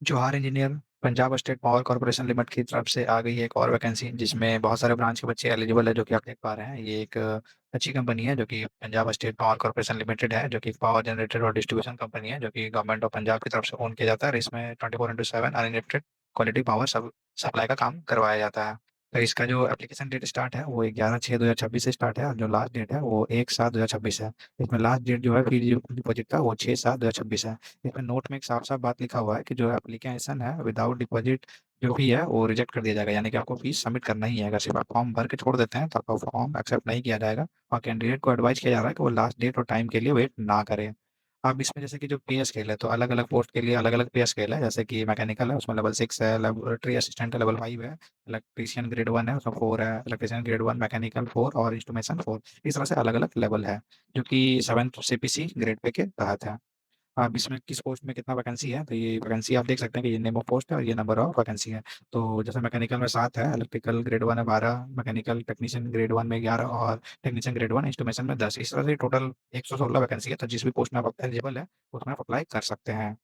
Jawahar engineer Punjab state power corporation limited की तरफ से आ गई है एक और वैकेंसी जिसमें बहुत सारे ब्रांच के बच्चे एलिजिबल है जो कि आप देख पा रहे हैं। ये एक अच्छी कंपनी है जो कि Punjab state power corporation limited है, जो कि पावर जनरेटर और डिस्ट्रीब्यूशन कंपनी है जो कि गवर्नमेंट ऑफ पंजाब की तरफ से ओन किया जाता है और इसमें 24/7 अनलिमिटेड क्वालिटी पावर सब सप्लाई का काम करवाया जाता है। तो इसका जो एप्लीकेशन डेट स्टार्ट है वो 11/6/2026 से स्टार्ट है और जो लास्ट डेट है वो 1/7/2026 है। इसमें लास्ट डेट जो है फी डिपॉजिट का वो 6/7/2026 है। इसमें नोट में एक साफ-साफ बात लिखा हुआ है कि जो एप्लीकेशन है विदाउट डिपॉजिट जो फी है वो रिजेक्ट कर दिया जाएगा, यानी कि आपको फीस सबमिट करना ही है। अगर सिर्फ आप फॉर्म भर के छोड़ देते हैं तो आपका फॉर्म एक्सेप्ट नहीं किया जाएगा और कैंडिडेट को एडवाइस किया जा रहा है कि वो लास्ट डेट और टाइम के लिए वेट ना करें। अब इसमें जैसे कि जो पे स्केल है तो अलग-अलग पोस्ट के लिए अलग-अलग पे स्केल है। जैसे कि मैकेनिकल है उसमें लेवल 6 है, लेबोरेटरी असिस्टेंट है लेवल 5 है, इलेक्ट्रीशियन ग्रेड 1 है उसमें 4 है, इलेक्ट्रीशियन ग्रेड 1 मैकेनिकल 4 और इंस्ट्रूमेंटेशन 4। इस तरह से अलग-अलग लेवल है जो कि 7th सीपीसी ग्रेड पे के तहत है। अब इसमें किस पोस्ट में कितना वैकेंसी है, तो ये वैकेंसी आप देख सकते हैं कि ये नेम ऑफ पोस्ट है और ये नंबर ऑफ वैकेंसी है। तो जैसे मैकेनिकल में 7 है, इलेक्ट्रिकल ग्रेड 1 है 12, मैकेनिकल टेक्नीशियन ग्रेड 1 में 11 और टेक्नीशियन ग्रेड 1 इंस्ट्रूमेंटेशन में 10। इस तरह से टोटल 116 वैकेंसी है, तो जिस भी पोस्ट में आप एलिजिबल है, उसमें आप अप्लाई कर सकते हैं।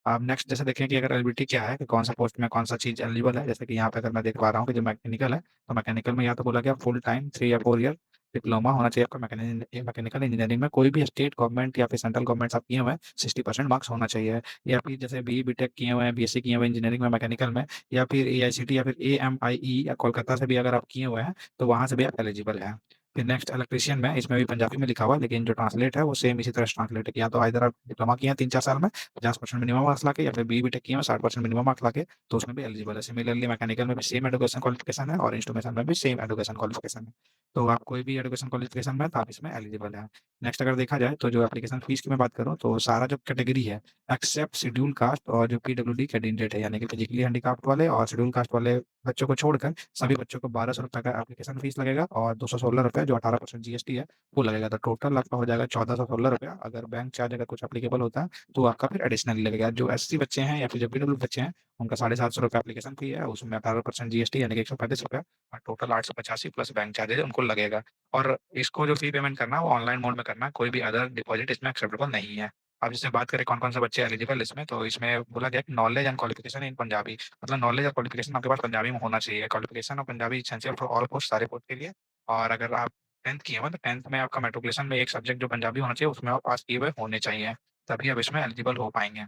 अब नेक्स्ट जैसे देखें कि अगर एलिजिबिलिटी क्या है कि कौन सा पोस्ट में कौन सा चीज़ एलिजिबल है, जैसे कि यहाँ पे अगर मैं देख पा रहा हूँ कि जो मैकेनिकल है, तो मैकेनिकल में या तो बोला गया फुल टाइम 3 या 4 ईयर डिप्लोमा होना चाहिए आपका मैकेनिकल इंजीनियरिंग में। कोई भी स्टेट गवर्नमेंट या फिर सेंट्रल गवर्नमेंट आप किए हुए हैं 60% मार्क्स होना चाहिए। या फिर जैसे बीई बीटेक किए हुए हैं, बीएससी किए हुए हैं इंजीनियरिंग में मैकेनिकल में, या फिर एआईसीटी या फिर एएमआईई या कोलकाता से भी अगर आप किए हुए हैं तो वहाँ से भी आप एलिजिबल हैं। फिर नेक्स्ट इलेक्ट्रीशियन में, इसमें भी पंजाबी में लिखा हुआ है लेकिन जो ट्रांसलेट है वो सेम इसी तरह से ट्रांसलेट है कि या तो आइदर आप डिप्लोमा किए हैं 3-4 साल में 50% मिनिमम मार्क्स लाके, या फिर बीई बीटेक किए हैं 60% मिनिमम मार्क्स लाके, तो उसमें भी एलिजिबल है। सिमिलरली मैकेनिकल में भी सेम एजुकेशन क्वालिफिकेशन है और इंस्ट्रूमेंटेशन में भी सेम एजुकेशन क्वालिफिकेशन है। तो आप कोई भी एजुकेशन क्वालिफिकेशन में तो आप इसमें एलिजिबल है। नेक्स्ट अगर देखा जाए तो जो एप्लीकेशन फीस की मैं बात करूँ तो सारा जो कैटेगरी है एक्सेप्ट शेड्यूल कास्ट और जो पीडब्ल्यूडी कैंडिडेट है, यानी कि फिजिकली हैंडीकैप्ड वाले और शेड्यूल कास्ट वाले बच्चों को छोड़कर सभी बच्चों को 1200 रुपए का एप्लीकेशन फीस लगेगा और 216 रुपए जो 18% जीएसटी है वो लगेगा। तो टोटल आपका हो जाएगा 1416 रुपया। अगर बैंक चार्ज अगर कुछ एप्लीकेबल होता है तो आपका फिर एडिशनली लगेगा। जो एससी बच्चे हैं या फिर जो पीडब्ल्यू बच्चे हैं उनका 750 रुपये एप्लीकेशन फी है, उसमें 18% जीएसटी यानी कि 135 रुपया और टोटल 885 प्लस बैंक चार्जेज उनको लगेगा। और इसको जो फी पेमेंट करना है वो ऑनलाइन मोड में करना है, कोई भी अदर डिपॉजिट इसमें एक्सेप्टेबल नहीं है। अब जैसे बात करें कौन कौन से बच्चे एलिजिबल इसमें, तो इसमें बोला गया कि knowledge and qualification in Punjabi, मतलब नॉलेज और क्वालिफिकेशन आपके पास पंजाबी में होना चाहिए। क्वालिफिकेशन और Punjabi essential for all post, सारे पोस्ट के लिए। और अगर आप 10th किए हुए हैं तो 10th में आपका मेट्रिकुलेशन में एक सब्जेक्ट जो पंजाबी होना चाहिए उसमें आप पास किए हुए होने चाहिए, तभी आप इसमें एलिजिबल हो पाएंगे।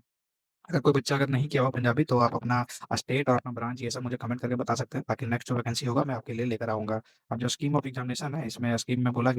अगर कोई बच्चा अगर नहीं किया हुआ पंजाबी तो आप अपना स्टेट और अपना ब्रांच ये सब मुझे कमेंट करके बता सकते हैं, ताकि नेक्स्ट जो वैकेंसी होगा मैं आपके लिए लेकर आऊंगा। अब जो स्कीम ऑफ एग्जामिनेशन है इसमें स्कीम में बोला